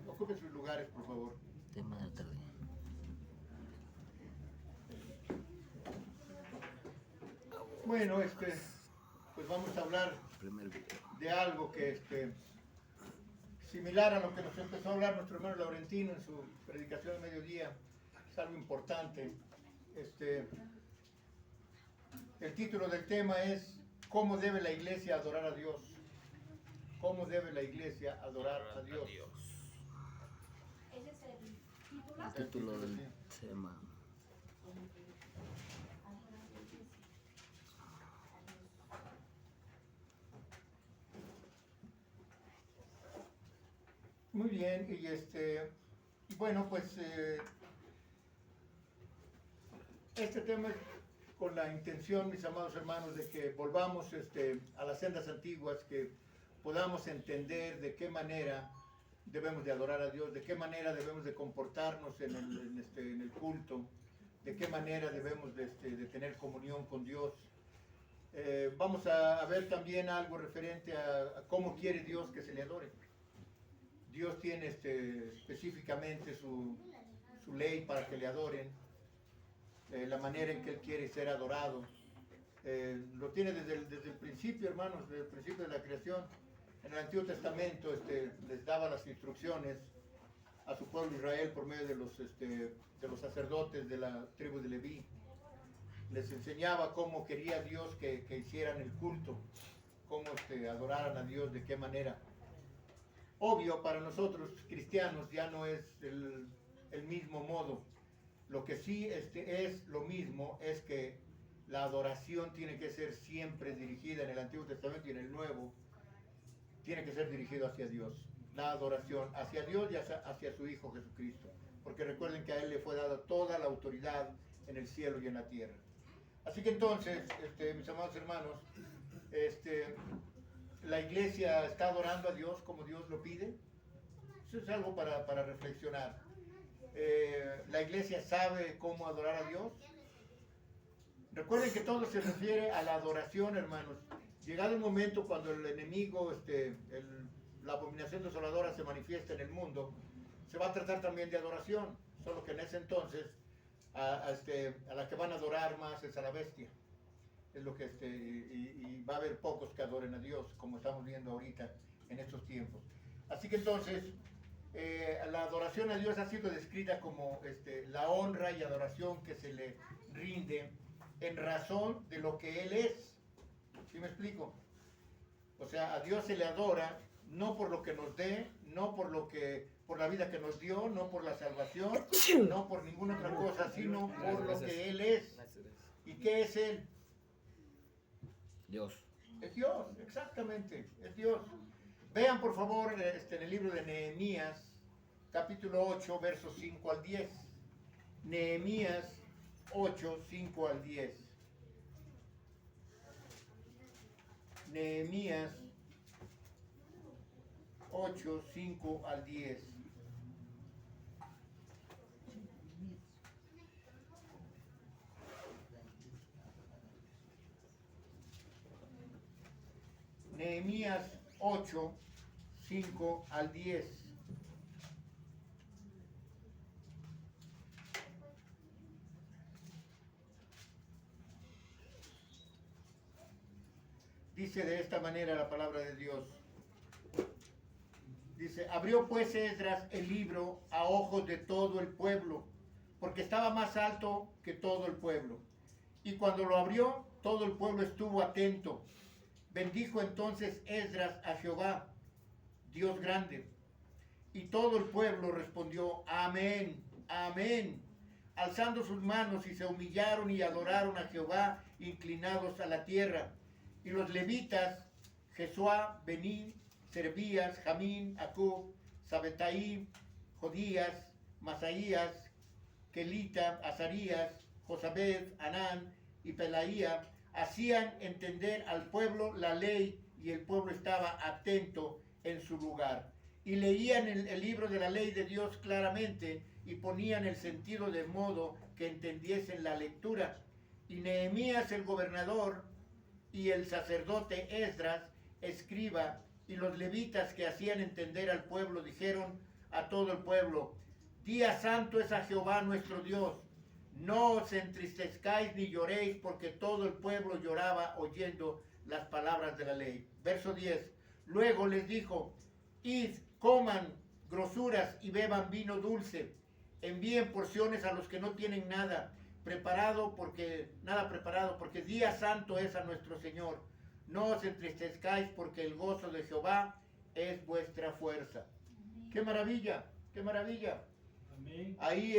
Ocupen sus lugares, por favor. Tema de la tarde. Bueno, pues vamos a hablar Primer video. de algo que similar a lo que nos empezó a hablar nuestro hermano Laurentino en su predicación de mediodía. Es algo importante. El título del tema es ¿cómo debe la iglesia adorar a Dios? ¿Cómo debe la iglesia adorar a Dios? Ese es el título. El título del tema. Muy bien, y bueno, pues este tema es con la intención, mis amados hermanos, de que volvamos a las sendas antiguas, que podamos entender de qué manera debemos de adorar a Dios, de qué manera debemos de comportarnos en el culto, de qué manera debemos de tener comunión con Dios. Vamos a ver también algo referente a cómo quiere Dios que se le adore. Dios tiene específicamente su ley para que le adoren, la manera en que Él quiere ser adorado. Lo tiene desde el principio, hermanos, desde el principio de la creación. En el Antiguo Testamento les daba las instrucciones a su pueblo Israel por medio de los sacerdotes de la tribu de Leví. Les enseñaba cómo quería Dios que hicieran el culto, cómo adoraran a Dios, de qué manera. Obvio, para nosotros cristianos ya no es el mismo modo. Lo que sí es lo mismo es que la adoración tiene que ser siempre dirigida en el Antiguo Testamento y en el Nuevo. Tiene que ser dirigido hacia Dios. La adoración hacia Dios y hacia su Hijo Jesucristo. Porque recuerden que a Él le fue dada toda la autoridad en el cielo y en la tierra. Así que entonces, mis amados hermanos, la iglesia está adorando a Dios como Dios lo pide. Eso es algo para reflexionar. La iglesia sabe cómo adorar a Dios. Recuerden que todo se refiere a la adoración, hermanos. Llegado el momento cuando el enemigo, la abominación desoladora se manifiesta en el mundo, se va a tratar también de adoración, solo que en ese entonces a la que van a adorar más es a la bestia. Es lo que y va a haber pocos que adoren a Dios, como estamos viendo ahorita en estos tiempos. Así que entonces la adoración a Dios ha sido descrita como la honra y adoración que se le rinde en razón de lo que Él es. ¿Sí me explico? O sea, a Dios se le adora no por lo que nos dé, no por la vida que nos dio, no por la salvación, no por ninguna otra cosa, sino por lo que Él es. ¿Y qué es Él? Dios. Es Dios, exactamente, es Dios. Vean por favor en el libro de Nehemías, capítulo 8, versos 5 al 10. Nehemías 8, 5 al 10. Nehemías 8, 5 al 10. Nehemías 8, 5 al 10. Dice de esta manera la palabra de Dios. Dice, abrió pues Esdras el libro a ojos de todo el pueblo, porque estaba más alto que todo el pueblo. Y cuando lo abrió, todo el pueblo estuvo atento. Bendijo entonces Esdras a Jehová, Dios grande. Y todo el pueblo respondió, amén, amén, alzando sus manos, y se humillaron y adoraron a Jehová, inclinados a la tierra. Y los levitas, Jesuá, Bení, Servías, Jamín, Acub, Sabetaí, Jodías, Masaías, Kelita, Azarías, Josabed, Anán y Pelaía, hacían entender al pueblo la ley, y el pueblo estaba atento en su lugar. Y leían el libro de la ley de Dios claramente, y ponían el sentido de modo que entendiesen la lectura. Y Nehemías el gobernador, y el sacerdote Esdras, escriba, y los levitas que hacían entender al pueblo, dijeron, a todo el pueblo: día santo es a Jehová nuestro Dios. No os entristezcáis ni lloréis, porque todo el pueblo lloraba oyendo las palabras de la ley. Verso 10. Luego les dijo: id, coman grosuras y beban vino dulce. Envíen porciones a los que no tienen nada preparado, porque día santo es a nuestro Señor. No os entristezcáis, porque el gozo de Jehová es vuestra fuerza. ¡Qué maravilla! ¡Qué maravilla! Amén. Ahí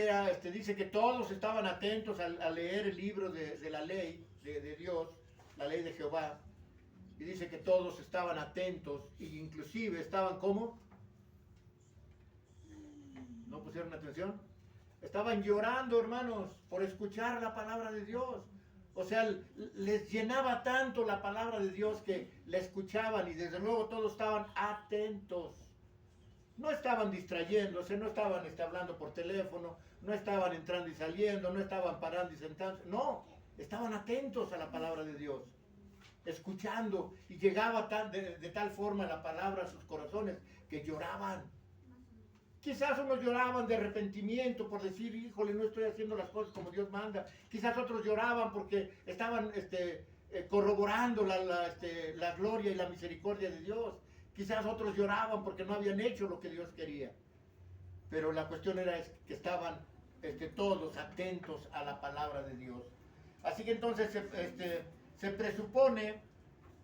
dice que todos estaban atentos a leer el libro de la ley de Dios, la ley de Jehová. Y dice que todos estaban atentos, e inclusive estaban ¿cómo? ¿No pusieron atención? Estaban llorando, hermanos, por escuchar la palabra de Dios. O sea, les llenaba tanto la palabra de Dios que la escuchaban, y desde luego todos estaban atentos. No estaban distrayéndose, no estaban hablando por teléfono, no estaban entrando y saliendo, no estaban parando y sentándose. No, estaban atentos a la palabra de Dios, escuchando, y llegaba de tal forma la palabra a sus corazones que lloraban. Quizás unos lloraban de arrepentimiento por decir: híjole, no estoy haciendo las cosas como Dios manda. Quizás otros lloraban porque estaban corroborando la gloria y la misericordia de Dios. Quizás otros lloraban porque no habían hecho lo que Dios quería. Pero la cuestión era que estaban todos atentos a la palabra de Dios. Así que entonces se presupone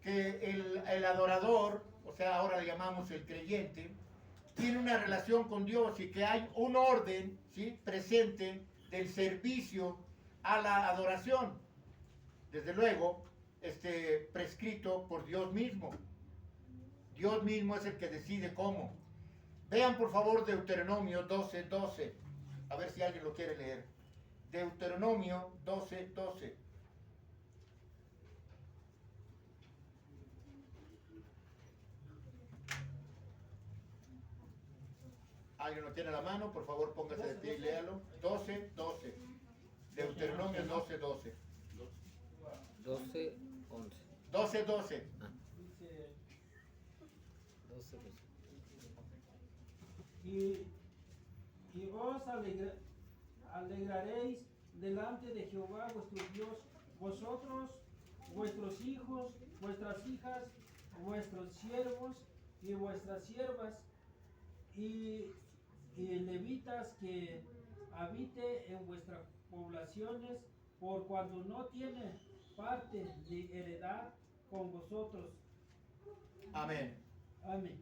que el adorador, o sea, ahora le llamamos el creyente, tiene una relación con Dios, y que hay un orden, ¿sí?, presente del servicio a la adoración. Desde luego, prescrito por Dios mismo. Dios mismo es el que decide cómo. Vean por favor Deuteronomio 12:12. A ver si alguien lo quiere leer. Deuteronomio 12:12. ¿Alguien lo tiene a la mano? Por favor, póngase de pie y léalo. 12:12. Deuteronomio 12:12. 12, 11. 12:12. Dice, 12, 12. y os alegraréis delante de Jehová vuestro Dios, vosotros, vuestros hijos, vuestras hijas, vuestros siervos y vuestras siervas, y levitas que habite en vuestras poblaciones, por cuando no tiene parte de heredad con vosotros. Amén. Amén.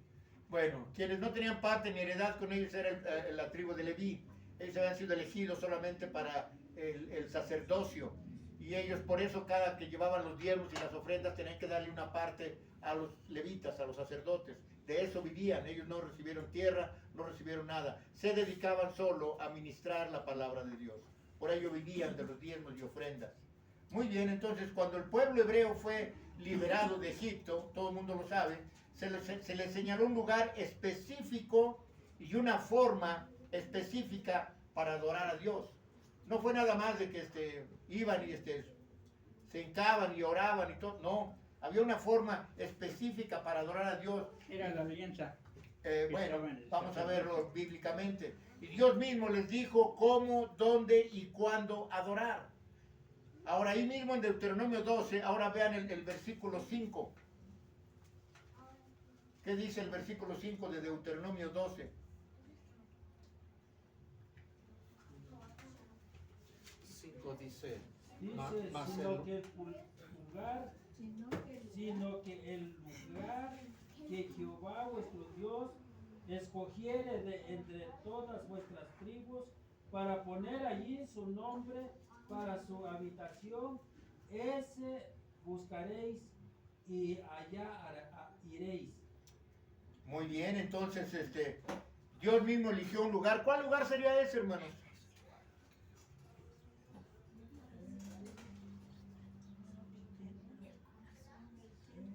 Bueno, quienes no tenían parte ni heredad con ellos era la tribu de Leví. Ellos habían sido elegidos solamente para el sacerdocio, y ellos por eso cada que llevaban los diezmos y las ofrendas tenían que darle una parte a los levitas, a los sacerdotes. De eso vivían. Ellos no recibieron tierra, no recibieron nada. Se dedicaban solo a ministrar la palabra de Dios. Por ello vivían de los diezmos y ofrendas. Muy bien, entonces cuando el pueblo hebreo fue liberado de Egipto, todo el mundo lo sabe, se le señaló un lugar específico y una forma específica para adorar a Dios. No fue nada más de que iban y se hincaban y oraban y todo. No, había una forma específica para adorar a Dios. Era la alianza. Bueno, vamos a verlo bíblicamente. Y Dios mismo les dijo cómo, dónde y cuándo adorar. Ahora ahí mismo en Deuteronomio 12, ahora vean el versículo 5. ¿Qué dice el versículo 5 de Deuteronomio 12? Dice, Dice, más sino que el lugar que Jehová vuestro Dios escogiere de entre todas vuestras tribus para poner allí su nombre para su habitación, ese buscaréis y allá iréis. Muy bien, entonces Dios mismo eligió un lugar. ¿Cuál lugar sería ese, hermanos?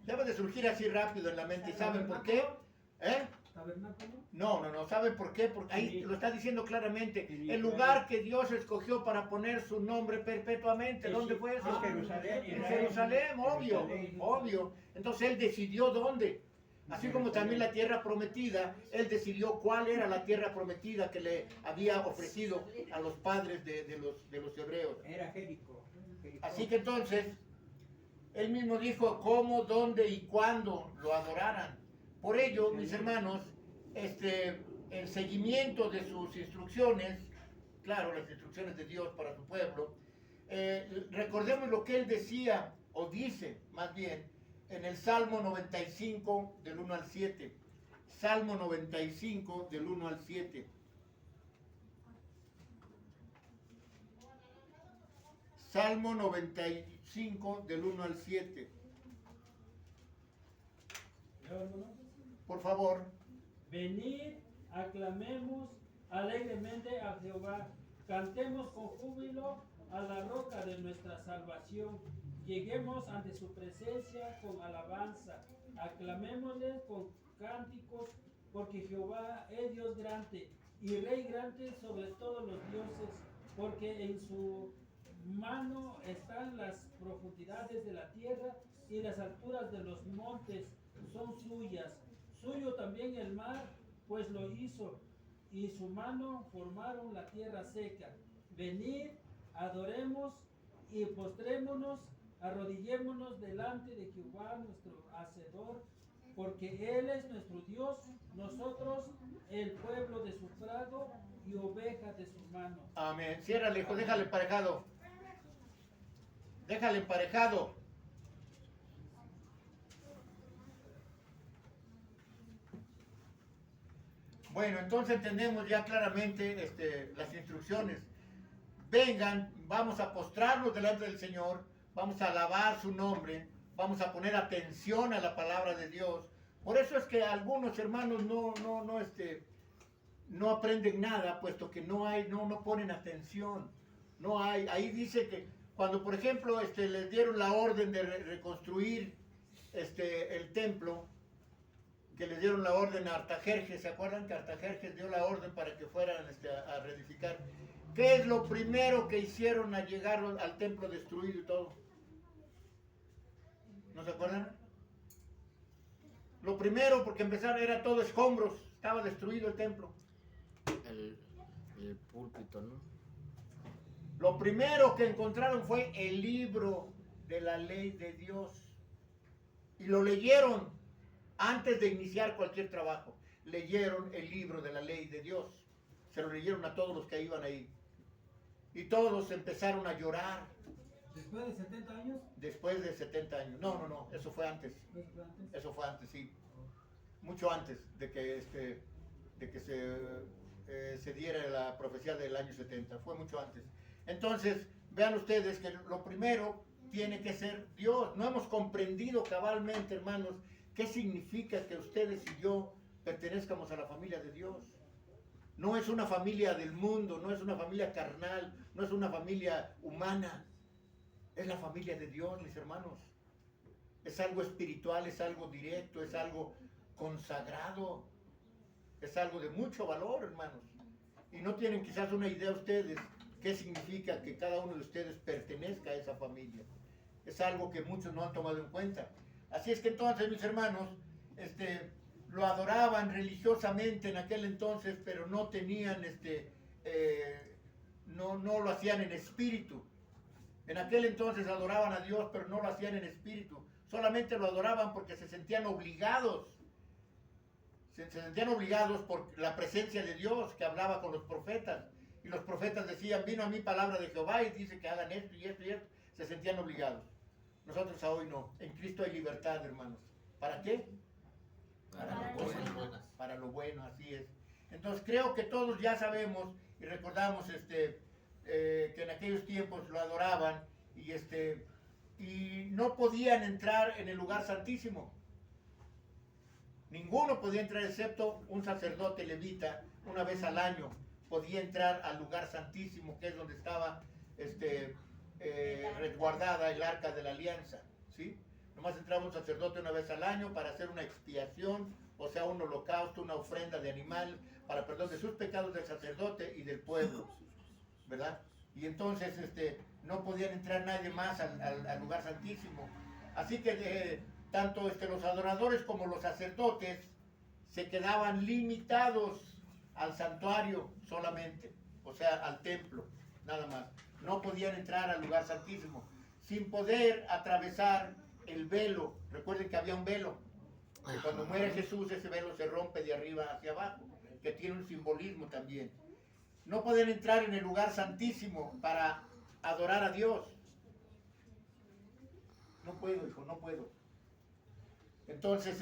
Debe de surgir así rápido en la mente. ¿Y saben por qué? ¿Tabernáculo? No. ¿Saben por qué? Porque ahí lo está diciendo claramente. El lugar que Dios escogió para poner su nombre perpetuamente. ¿Dónde fue eso? Jerusalén. En Jerusalén, obvio. Entonces Él decidió dónde. Así como también la tierra prometida, él decidió cuál era la tierra prometida que le había ofrecido a los padres de los hebreos. Era Jericó. Así que entonces, él mismo dijo cómo, dónde y cuándo lo adoraran. Por ello, mis hermanos, el seguimiento de sus instrucciones, claro, las instrucciones de Dios para su pueblo, recordemos lo que él decía, o dice más bien, en el Salmo 95 del 1 al 7. Salmo 95 del 1 al 7. Salmo 95 del 1 al 7. ¿Ya, hermano? Por favor. Venid, aclamemos alegremente a Jehová, cantemos con júbilo a la roca de nuestra salvación. Lleguemos ante su presencia con alabanza, aclamémosle con cánticos, porque Jehová es Dios grande y Rey grande sobre todos los dioses, porque en su mano están las profundidades de la tierra y las alturas de los montes son suyas. Suyo también el mar, pues lo hizo, y su mano formaron la tierra seca. Venid, adoremos y postrémonos, arrodillémonos delante de Jehová nuestro Hacedor, porque Él es nuestro Dios, nosotros el pueblo de su prado y ovejas de su mano. Amén. Ciérrale, hijo, déjale emparejado. Déjale emparejado. Bueno, entonces entendemos ya claramente las instrucciones. Vengan, vamos a postrarnos delante del Señor, vamos a alabar su nombre, vamos a poner atención a la palabra de Dios. Por eso es que algunos hermanos no aprenden nada, puesto que no ponen atención. No hay, ahí dice que cuando, por ejemplo, les dieron la orden de reconstruir el templo, que les dieron la orden a Artajerjes, ¿se acuerdan que Artajerjes dio la orden para que fueran a reedificar? ¿Qué es lo primero que hicieron al llegar al templo destruido y todo? ¿No se acuerdan? Lo primero, porque empezaron, era todo escombros, estaba destruido el templo. El púlpito, ¿no? Lo primero que encontraron fue el libro de la ley de Dios. Y lo leyeron antes de iniciar cualquier trabajo. Leyeron el libro de la ley de Dios. Se lo leyeron a todos los que iban ahí. Y todos empezaron a llorar. ¿Después de 70 años? Después de 70 años. No, eso fue antes. ¿Eso fue antes? Eso fue antes, sí. Mucho antes de que, se diera la profecía del año 70. Fue mucho antes. Entonces, vean ustedes que lo primero tiene que ser Dios. No hemos comprendido cabalmente, hermanos, qué significa que ustedes y yo pertenezcamos a la familia de Dios. No es una familia del mundo, no es una familia carnal, no es una familia humana. Es la familia de Dios, mis hermanos. Es algo espiritual, es algo directo, es algo consagrado. Es algo de mucho valor, hermanos. Y no tienen quizás una idea ustedes qué significa que cada uno de ustedes pertenezca a esa familia. Es algo que muchos no han tomado en cuenta. Así es que entonces, mis hermanos, lo adoraban religiosamente en aquel entonces, pero no tenían, no lo hacían en espíritu. En aquel entonces adoraban a Dios, pero no lo hacían en espíritu. Solamente lo adoraban porque se sentían obligados. Se sentían obligados por la presencia de Dios que hablaba con los profetas. Y los profetas decían, vino a mí palabra de Jehová y dice que hagan esto y esto y esto. Se sentían obligados. Nosotros hoy no. En Cristo hay libertad, hermanos. ¿Para qué? Para lo bueno. Para lo bueno, así es. Entonces creo que todos ya sabemos y recordamos que en aquellos tiempos lo adoraban y no podían entrar en el lugar santísimo. Ninguno podía entrar excepto un sacerdote levita, una vez al año podía entrar al lugar santísimo, que es donde estaba resguardada el arca de la alianza, ¿sí? Nomás entraba un sacerdote una vez al año para hacer una expiación, o sea, un holocausto, una ofrenda de animal, para perdón de sus pecados del sacerdote y del pueblo, ¿verdad? Y entonces no podían entrar nadie más al lugar santísimo. Así que tanto los adoradores como los sacerdotes se quedaban limitados al santuario solamente, o sea, al templo, nada más. No podían entrar al lugar santísimo, sin poder atravesar el velo. Recuerden que había un velo, que cuando muere Jesús ese velo se rompe de arriba hacia abajo, que tiene un simbolismo también. No podían entrar en el lugar santísimo para adorar a Dios. No puedo, hijo, no puedo. Entonces,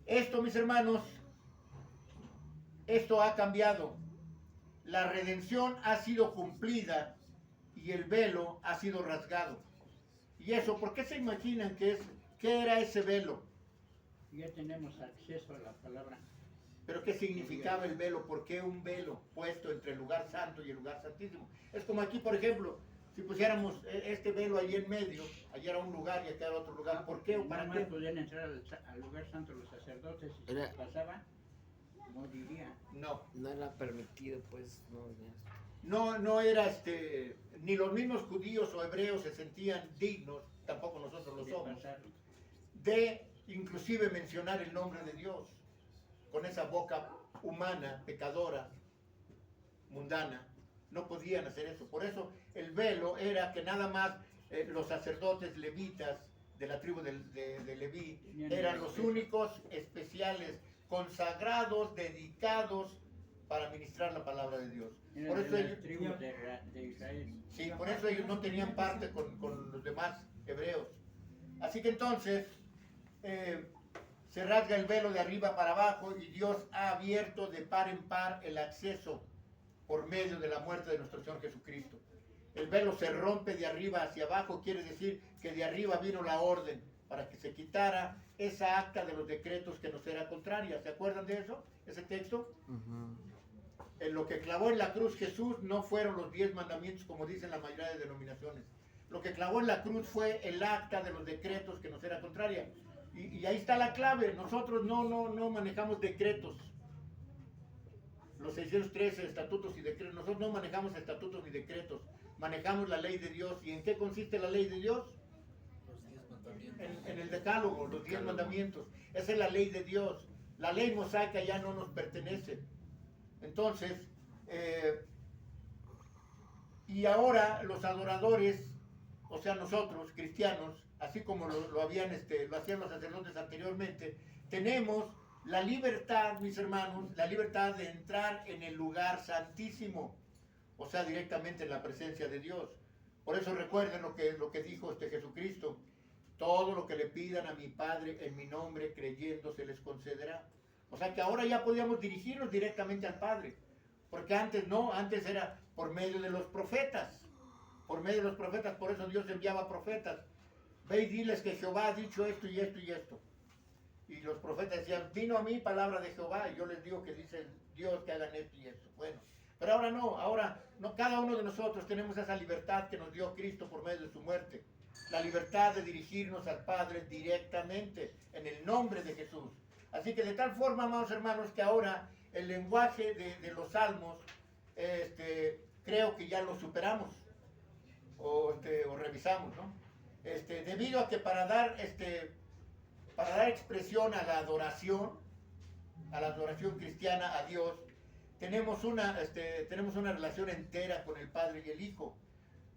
esto, mis hermanos, esto ha cambiado. La redención ha sido cumplida y el velo ha sido rasgado. ¿Y eso por qué se imaginan qué era ese velo? Ya tenemos acceso a la palabra. ¿Pero qué significaba el velo? ¿Por qué un velo puesto entre el lugar santo y el lugar santísimo? Es como aquí, por ejemplo, si pusiéramos este velo ahí en medio, allá era un lugar y acá era otro lugar. ¿Por qué o para No qué? más podían entrar al lugar santo los sacerdotes y si Era- se pasaba, no diría. No, No era permitido, pues, no. no era ni los mismos judíos o hebreos se sentían dignos, tampoco nosotros lo de somos, pasar. de inclusive mencionar el nombre de Dios con esa boca humana, pecadora, mundana. No podían hacer eso. Por eso el velo era que nada más los sacerdotes levitas de la tribu de Leví eran los únicos especiales, consagrados, dedicados para ministrar la palabra de Dios. Eran Por de eso las ellos, tribus de Israel. sí, por eso ellos no tenían parte con los demás hebreos. Así que entonces se rasga el velo de arriba para abajo y Dios ha abierto de par en par el acceso por medio de la muerte de nuestro Señor Jesucristo. El velo se rompe de arriba hacia abajo, quiere decir que de arriba vino la orden para que se quitara esa acta de los decretos que nos era contraria. ¿Se acuerdan de eso? Ese texto. En lo que clavó en la cruz Jesús no fueron los 10 mandamientos como dicen la mayoría de denominaciones. Lo que clavó en la cruz fue el acta de los decretos que nos era contraria. Y ahí está la clave. Nosotros no manejamos decretos. Los 613 estatutos y decretos. Nosotros no manejamos estatutos ni decretos. Manejamos la ley de Dios. ¿Y en qué consiste la ley de Dios? Los 10 mandamientos. En el decálogo, los 10 mandamientos. Esa es la ley de Dios. La ley mosaica ya no nos pertenece. Entonces, y ahora los adoradores, o sea nosotros, cristianos, así como lo hacían los sacerdotes anteriormente, tenemos la libertad, mis hermanos, la libertad de entrar en el lugar santísimo, o sea, directamente en la presencia de Dios. Por eso recuerden lo que dijo Jesucristo: todo lo que le pidan a mi Padre en mi nombre, creyendo, se les concederá. O sea que ahora ya podíamos dirigirnos directamente al Padre, porque antes no, antes era por medio de los profetas, por medio de los profetas. Por eso Dios enviaba profetas: ve y diles que Jehová ha dicho esto y esto y esto. Y los profetas decían: vino a mí palabra de Jehová, y yo les digo que dice Dios que hagan esto y esto. Bueno, pero ahora no, cada uno de nosotros tenemos esa libertad que nos dio Cristo por medio de su muerte, la libertad de dirigirnos al Padre directamente en el nombre de Jesús. Así que de tal forma, amados hermanos, que ahora el lenguaje de los salmos, creo que ya lo superamos o revisamos, ¿no? Debido a que para dar expresión a la adoración cristiana a Dios, tenemos una relación entera con el Padre y el Hijo,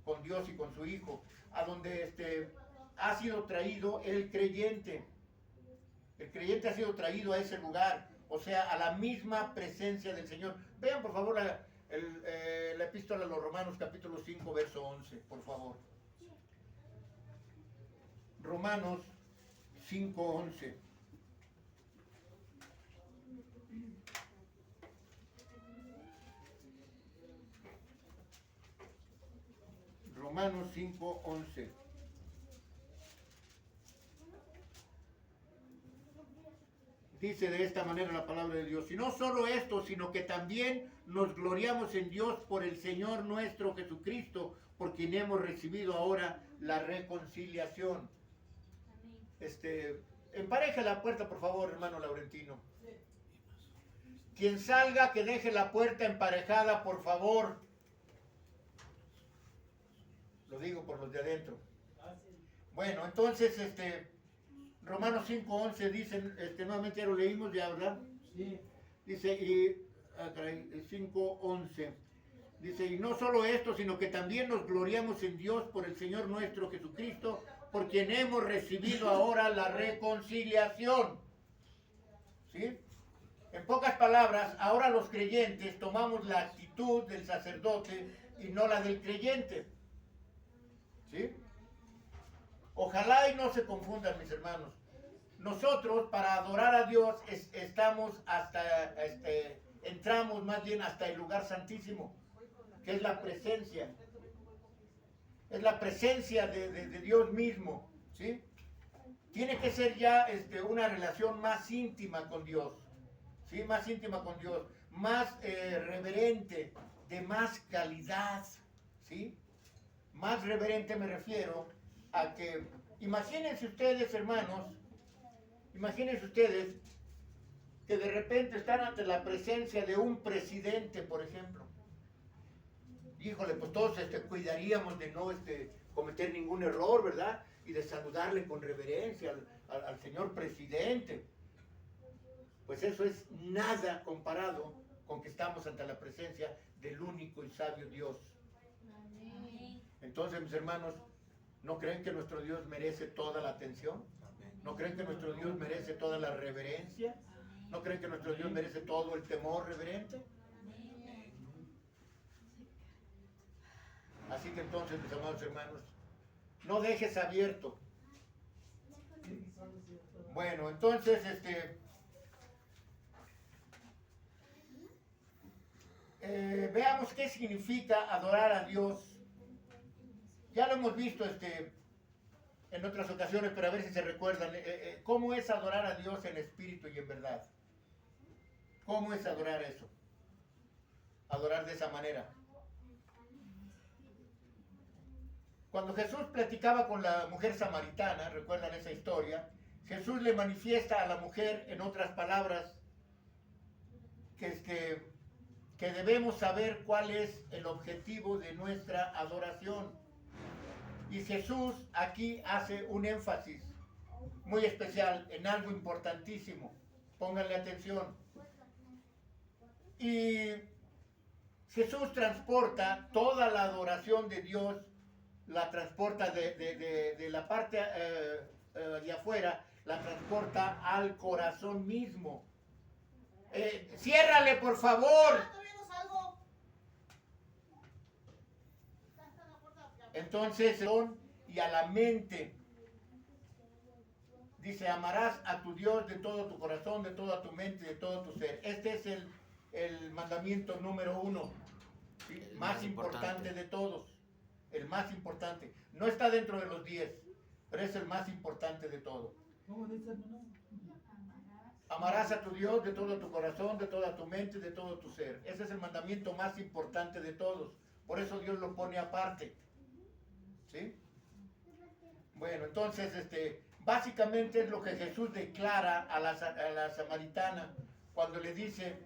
con Dios y con su Hijo, a donde ha sido traído el creyente. El creyente ha sido traído a ese lugar, o sea, a la misma presencia del Señor. Vean, por favor, la epístola a los Romanos, capítulo 5, verso 11, por favor. Romanos 5, 11. Romanos 5, 11. Dice de esta manera la palabra de Dios: y no solo esto, sino que también nos gloriamos en Dios por el Señor nuestro Jesucristo, por quien hemos recibido ahora la reconciliación. Empareja la puerta, por favor, hermano Laurentino. Quien salga, que deje la puerta emparejada, por favor. Lo digo por los de adentro. Bueno, entonces, Romanos 5:11 dicen, nuevamente ya lo leímos ya, ¿verdad? Sí. Dice, y 5:11, dice, y no solo esto, sino que también nos gloriamos en Dios por el Señor nuestro Jesucristo, por quien hemos recibido ahora la reconciliación. ¿Sí? En pocas palabras, ahora los creyentes tomamos la actitud del sacerdote y no la del creyente. ¿Sí? Ojalá y no se confundan, mis hermanos. Nosotros, para adorar a Dios, entramos más bien hasta el lugar santísimo, que es la presencia. Es la presencia de Dios mismo, ¿sí? Tiene que ser ya una relación más íntima con Dios, ¿sí? Más íntima con Dios, más reverente, de más calidad, ¿sí? Más reverente me refiero a que, imagínense ustedes, hermanos, imagínense ustedes que de repente están ante la presencia de un presidente, por ejemplo. Híjole, pues todos cuidaríamos de no cometer ningún error, ¿verdad? Y de saludarle con reverencia al señor presidente. Pues eso es nada comparado con que estamos ante la presencia del único y sabio Dios. Entonces, mis hermanos, ¿no creen que nuestro Dios merece toda la atención? ¿No creen que nuestro Dios merece toda la reverencia? ¿No creen que nuestro Dios merece todo el temor reverente? Así que entonces, mis amados hermanos, no dejes abierto. Bueno, entonces, veamos qué significa adorar a Dios. Ya lo hemos visto en otras ocasiones, pero a ver si se recuerdan. ¿Cómo es adorar a Dios en espíritu y en verdad? ¿Cómo es adorar eso? Adorar de esa manera. Cuando Jesús platicaba con la mujer samaritana, ¿recuerdan esa historia? Jesús le manifiesta a la mujer, en otras palabras, que debemos saber cuál es el objetivo de nuestra adoración. Y Jesús aquí hace un énfasis muy especial en algo importantísimo. Pónganle atención. Y Jesús transporta toda la adoración de Dios, la transporta de la parte de afuera, la transporta al corazón mismo. Ciérrale, por favor. Entonces, y a la mente. Dice, amarás a tu Dios de todo tu corazón, de toda tu mente, de todo tu ser. Este es el mandamiento número 1, ¿sí? Más importante de todos. El más importante. No está dentro de los 10, pero es el más importante de todos. ¿Cómo dice, hermano? Amarás a tu Dios de todo tu corazón, de toda tu mente, de todo tu ser. Ese es el mandamiento más importante de todos. Por eso Dios lo pone aparte. ¿Sí? Bueno, entonces, básicamente es lo que Jesús declara a la samaritana cuando le dice,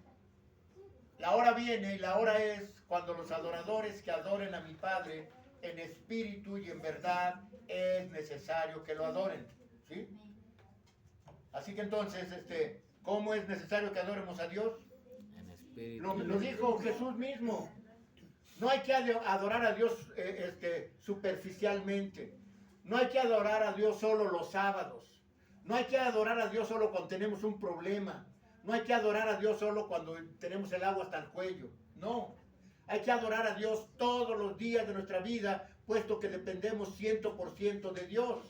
la hora viene y la hora es cuando los adoradores que adoren a mi Padre en espíritu y en verdad es necesario que lo adoren. ¿Sí? Así que entonces, ¿cómo es necesario que adoremos a Dios? En espíritu. Lo dijo Jesús mismo. No hay que adorar a Dios superficialmente. No hay que adorar a Dios solo los sábados. No hay que adorar a Dios solo cuando tenemos un problema. No hay que adorar a Dios solo cuando tenemos el agua hasta el cuello. No. Hay que adorar a Dios todos los días de nuestra vida, puesto que dependemos 100% de Dios.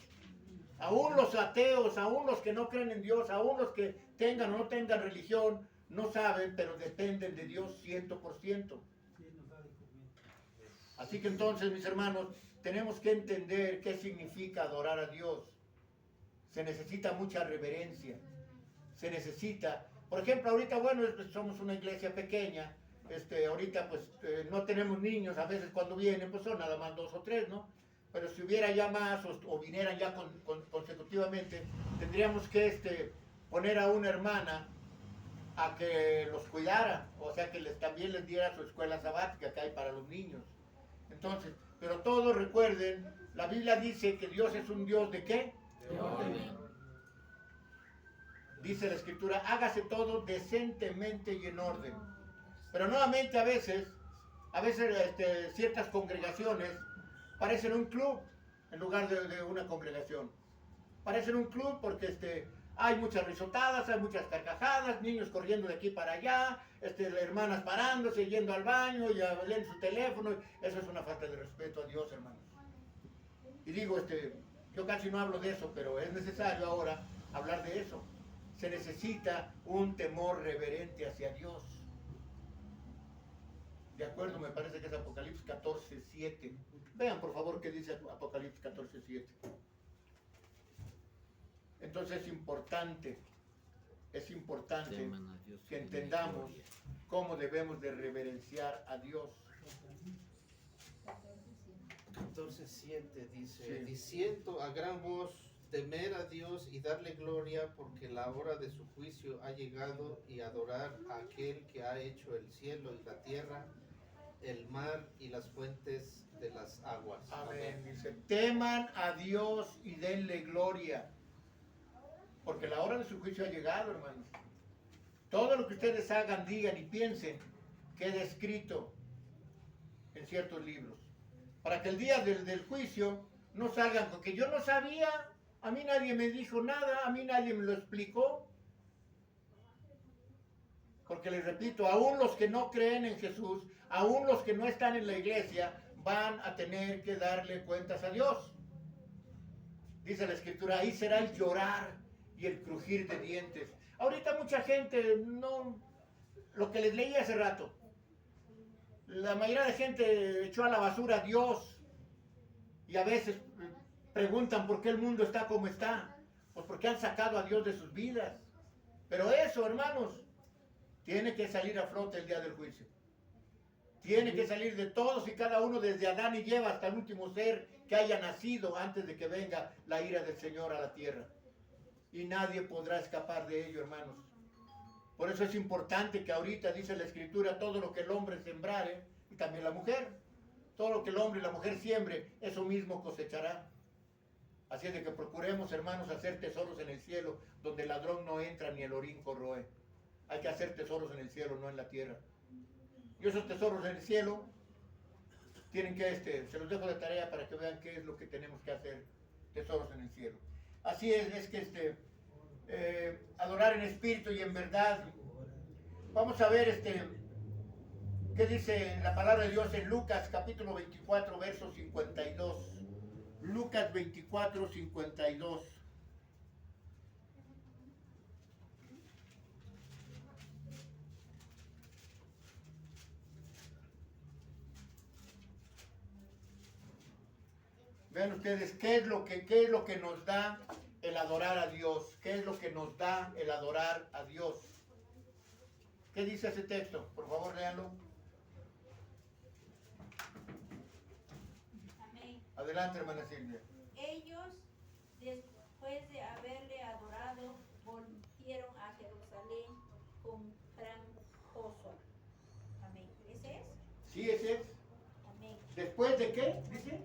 Aún los ateos, aún los que no creen en Dios, aún los que tengan o no tengan religión, no saben, pero dependen de Dios 100%. Así que entonces, mis hermanos, tenemos que entender qué significa adorar a Dios. Se necesita mucha reverencia. Se necesita, por ejemplo, ahorita, bueno, somos una iglesia pequeña. Ahorita pues no tenemos niños, a veces cuando vienen pues son nada más 2 o 3, ¿no? Pero si hubiera ya más o vinieran ya consecutivamente, tendríamos que poner a una hermana a que los cuidara, o sea que también les diera su escuela sabática que hay para los niños. Entonces, pero todos recuerden, la Biblia dice que Dios es un Dios ¿de qué? De orden. Dice la Escritura, hágase todo decentemente y en orden. Pero nuevamente a veces ciertas congregaciones parecen un club en lugar de una congregación. Parecen un club porque hay muchas risotadas, hay muchas carcajadas, niños corriendo de aquí para allá, hermanas parándose, yendo al baño, y leyendo su teléfono. Eso es una falta de respeto a Dios, hermanos. Y digo, yo casi no hablo de eso, pero es necesario ahora hablar de eso. Se necesita un temor reverente hacia Dios. De acuerdo, me parece que es Apocalipsis 14:7. Vean, por favor, qué dice Apocalipsis 14:7. Entonces es importante Teman a Dios y que denle entendamos gloria. cómo debemos de reverenciar a Dios. 14:7 dice, Sí. diciendo a gran voz, temer a Dios y darle gloria, porque la hora de su juicio ha llegado, y adorar a aquel que ha hecho el cielo y la tierra, el mar y las fuentes de las aguas. Amén. Dice, teman a Dios y denle gloria. Porque la hora de su juicio ha llegado, hermanos. Todo lo que ustedes hagan, digan y piensen quede escrito en ciertos libros. Para que el día del juicio no salgan con que yo no sabía, a mí nadie me dijo nada, a mí nadie me lo explicó. Porque les repito, aún los que no creen en Jesús, aún los que no están en la iglesia, van a tener que darle cuentas a Dios. Dice la Escritura, ahí será el llorar y el crujir de dientes. Ahorita mucha gente no, lo que les leí hace rato, la mayoría de gente echó a la basura a Dios, y a veces preguntan por qué el mundo está como está. Pues porque han sacado a Dios de sus vidas. Pero eso, hermanos, tiene que salir a flote el día del juicio. Tiene que salir de todos y cada uno, desde Adán y Eva hasta el último ser que haya nacido antes de que venga la ira del Señor a la tierra. Y nadie podrá escapar de ello, hermanos. Por eso es importante que ahorita dice la Escritura, todo lo que el hombre sembrare, y también la mujer, todo lo que el hombre y la mujer siembre, eso mismo cosechará. Así es de que procuremos, hermanos, hacer tesoros en el cielo, donde el ladrón no entra ni el orín corroe. Hay que hacer tesoros en el cielo, no en la tierra. Y esos tesoros en el cielo tienen que, se los dejo de tarea para que vean qué es lo que tenemos que hacer, tesoros en el cielo. Así es que adorar en espíritu y en verdad. Vamos a ver qué dice la palabra de Dios en Lucas capítulo 24, verso 52. Lucas 24, 52. Vean ustedes qué es lo que nos da el adorar a Dios. ¿Qué es lo que nos da el adorar a Dios? ¿Qué dice ese texto? Por favor, léanlo. Amén. Adelante, hermana Silvia. Ellos, después de haberle adorado, volvieron a Jerusalén con gran gozo. Amén. ¿Ese es? Sí, ese es. Amén. ¿Después de qué? Dice.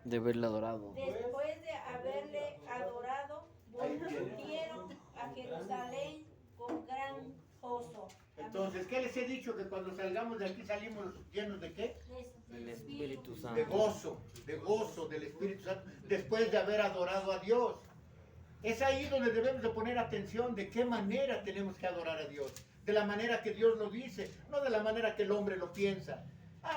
De haberle adorado. Después de haberle adorado, Ahí viene. volvieron a Jerusalén con gran gozo. Amén. Entonces, ¿qué les he dicho? Que cuando salgamos de aquí salimos llenos de qué? El Espíritu De Santo. gozo del Espíritu Santo, después de haber adorado a Dios. Es ahí donde debemos de poner atención de qué manera tenemos que adorar a Dios. De la manera que Dios lo dice, no de la manera que el hombre lo piensa.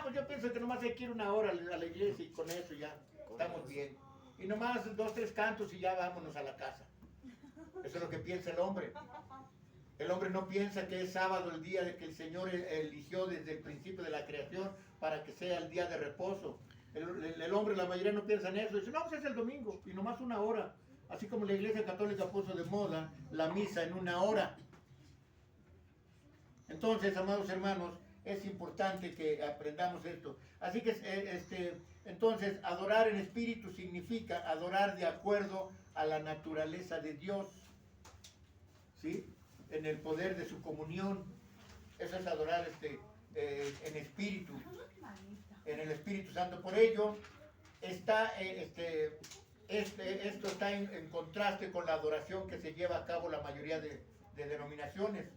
Pues yo pienso que nomás hay que ir una hora a la iglesia y con eso ya estamos bien. Y nomás 2, 3 cantos y ya vámonos a la casa. Eso es lo que piensa el hombre. El hombre no piensa que es sábado el día de que el Señor eligió desde el principio de la creación para que sea el día de reposo. El hombre, la mayoría no piensa en eso. Dice, no, pues es el domingo y nomás una hora. Así como la Iglesia Católica puso de moda la misa en una hora. Entonces, amados hermanos, es importante que aprendamos esto. Así que, entonces, adorar en espíritu significa adorar de acuerdo a la naturaleza de Dios, ¿sí? En el poder de su comunión. Eso es adorar en espíritu, en el Espíritu Santo. Por ello, esto está en contraste con la adoración que se lleva a cabo la mayoría de denominaciones.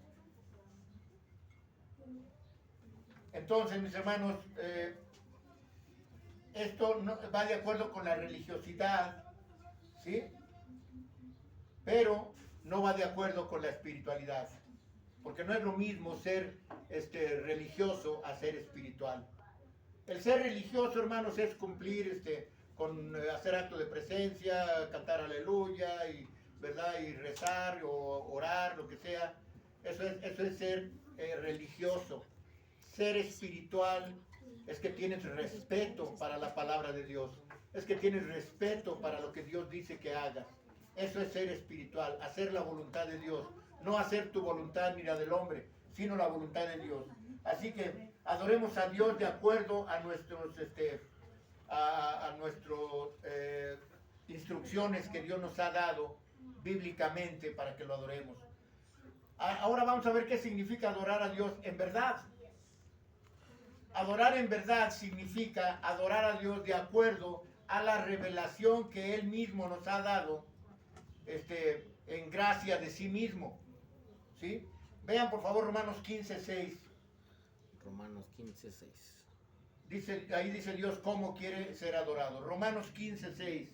Entonces, mis hermanos, esto no, va de acuerdo con la religiosidad, ¿sí? Pero no va de acuerdo con la espiritualidad, porque no es lo mismo ser religioso a ser espiritual. El ser religioso, hermanos, es cumplir con hacer acto de presencia, cantar aleluya, y, ¿verdad? Y rezar o orar, lo que sea. Eso es ser religioso. Ser espiritual es que tienes respeto para la palabra de Dios. Es que tienes respeto para lo que Dios dice que hagas. Eso es ser espiritual, hacer la voluntad de Dios. No hacer tu voluntad ni la del hombre, sino la voluntad de Dios. Así que adoremos a Dios de acuerdo a nuestros instrucciones que Dios nos ha dado bíblicamente para que lo adoremos. Ahora vamos a ver qué significa adorar a Dios en verdad. Adorar en verdad significa adorar a Dios de acuerdo a la revelación que Él mismo nos ha dado en gracia de sí mismo. ¿Sí? Vean por favor Romanos 15:6. Romanos 15:6. Ahí dice Dios cómo quiere ser adorado. Romanos 15:6.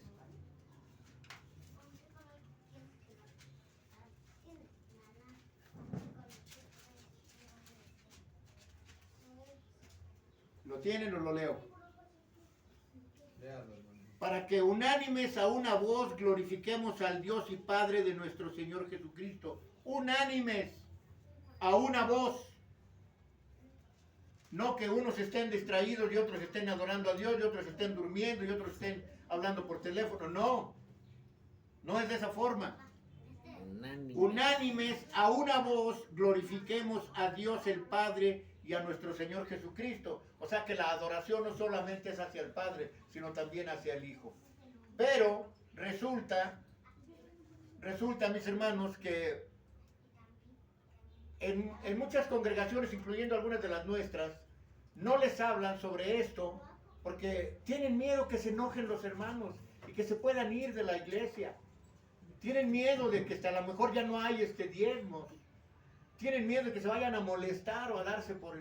¿Lo tienen o lo leo? Léalo, hermano. Para que unánimes a una voz glorifiquemos al Dios y Padre de nuestro Señor Jesucristo. Unánimes a una voz. No que unos estén distraídos y otros estén adorando a Dios y otros estén durmiendo y otros estén hablando por teléfono. No, no es de esa forma. Unánimes a una voz glorifiquemos a Dios el Padre y a nuestro Señor Jesucristo. O sea que la adoración no solamente es hacia el Padre, sino también hacia el Hijo. Pero resulta, mis hermanos, que en muchas congregaciones, incluyendo algunas de las nuestras, no les hablan sobre esto porque tienen miedo que se enojen los hermanos y que se puedan ir de la iglesia. Tienen miedo de que hasta a lo mejor ya no hay diezmos. Tienen miedo de que se vayan a molestar o a darse por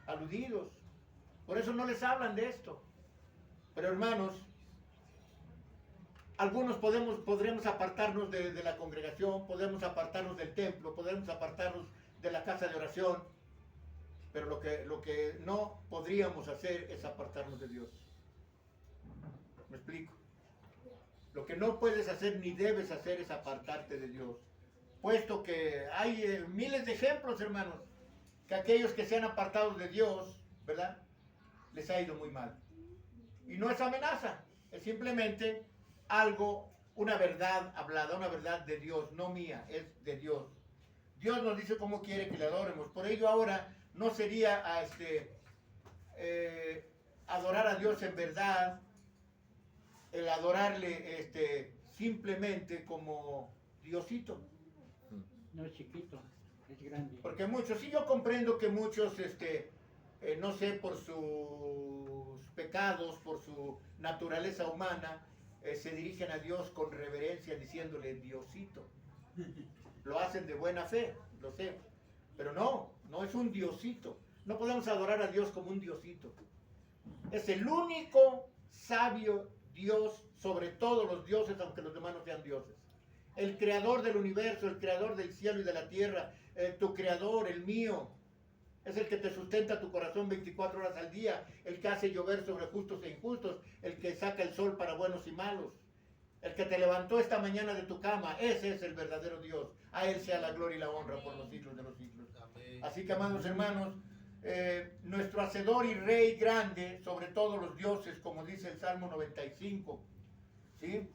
aludidos. Por eso no les hablan de esto. Pero hermanos, algunos podremos apartarnos de la congregación, podemos apartarnos del templo, podemos apartarnos de la casa de oración, pero lo que no podríamos hacer es apartarnos de Dios. ¿Me explico? Lo que no puedes hacer ni debes hacer es apartarte de Dios. Puesto que hay miles de ejemplos, hermanos, que aquellos que se han apartado de Dios, ¿verdad? Les ha ido muy mal. Y no es amenaza, es simplemente algo, una verdad hablada, una verdad de Dios, no mía, es de Dios. Dios nos dice cómo quiere que le adoremos. Por ello ahora no sería adorar a Dios en verdad, el adorarle simplemente como Diosito. No es chiquito, es grande. Porque muchos, sí, yo comprendo que muchos, no sé, por sus pecados, por su naturaleza humana, se dirigen a Dios con reverencia diciéndole Diosito. Lo hacen de buena fe, lo sé. Pero no es un Diosito. No podemos adorar a Dios como un Diosito. Es el único sabio Dios sobre todos los dioses, aunque los demás no sean dioses. El creador del universo, el creador del cielo y de la tierra, tu creador, el mío, es el que te sustenta tu corazón 24 horas al día, el que hace llover sobre justos e injustos, el que saca el sol para buenos y malos, el que te levantó esta mañana de tu cama. Ese es el verdadero Dios. A Él sea la gloria y la honra por los siglos de los siglos. Amén. Así que, amados hermanos, nuestro hacedor y rey grande sobre todos los dioses, como dice el Salmo 95, ¿sí?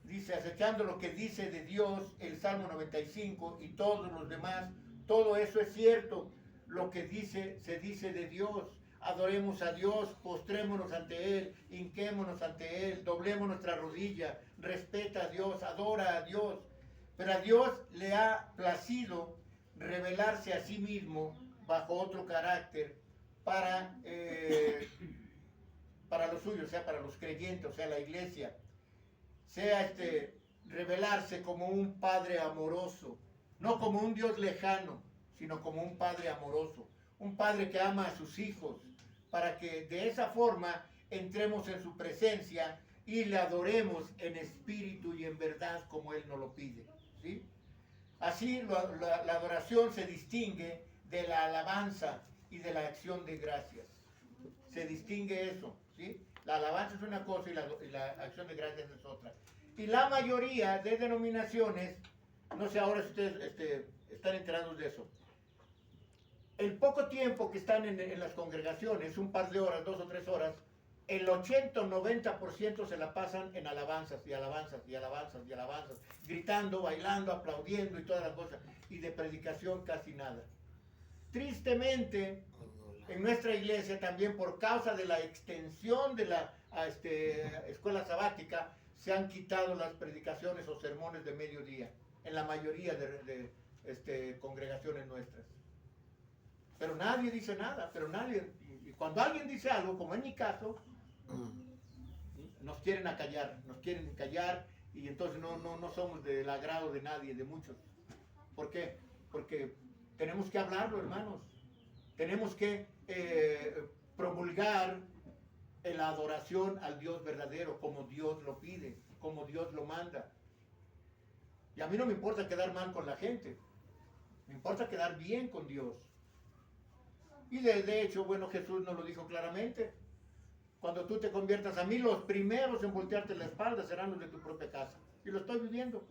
Dice, acechando lo que dice de Dios el Salmo 95 y todos los demás, todo eso es cierto. Lo que se dice de Dios. Adoremos a Dios, postrémonos ante Él, hinquémonos ante Él, doblemos nuestra rodilla, respeta a Dios, adora a Dios. Pero a Dios le ha placido revelarse a sí mismo bajo otro carácter para los suyos, o sea, para los creyentes, o sea, la iglesia, sea revelarse como un Padre amoroso, no como un Dios lejano, sino como un Padre amoroso, un Padre que ama a sus hijos, para que de esa forma entremos en su presencia y le adoremos en espíritu y en verdad como Él nos lo pide, ¿sí? Así la adoración se distingue de la alabanza y de la acción de gracias. Se distingue eso, ¿sí? La alabanza es una cosa y la acción de gracias es otra. Y la mayoría de denominaciones, no sé ahora si ustedes están enterados de eso, el poco tiempo que están en las congregaciones, un par de horas, 2 o 3 horas, el 80 o 90% se la pasan en alabanzas y alabanzas y alabanzas y alabanzas, gritando, bailando, aplaudiendo y todas las cosas, y de predicación casi nada. Tristemente, en nuestra iglesia también por causa de la extensión de la escuela sabática, se han quitado las predicaciones o sermones de mediodía, en la mayoría de congregaciones nuestras. Pero nadie dice nada, y cuando alguien dice algo, como en mi caso, nos quieren callar, y entonces no somos del agrado de nadie, de muchos. ¿Por qué? Porque tenemos que hablarlo, hermanos. Tenemos que promulgar la adoración al Dios verdadero, como Dios lo pide, como Dios lo manda. Y a mí no me importa quedar mal con la gente, me importa quedar bien con Dios. Y de hecho, bueno, Jesús nos lo dijo claramente. Cuando tú te conviertas a mí, los primeros en voltearte la espalda serán los de tu propia casa. Y lo estoy viviendo.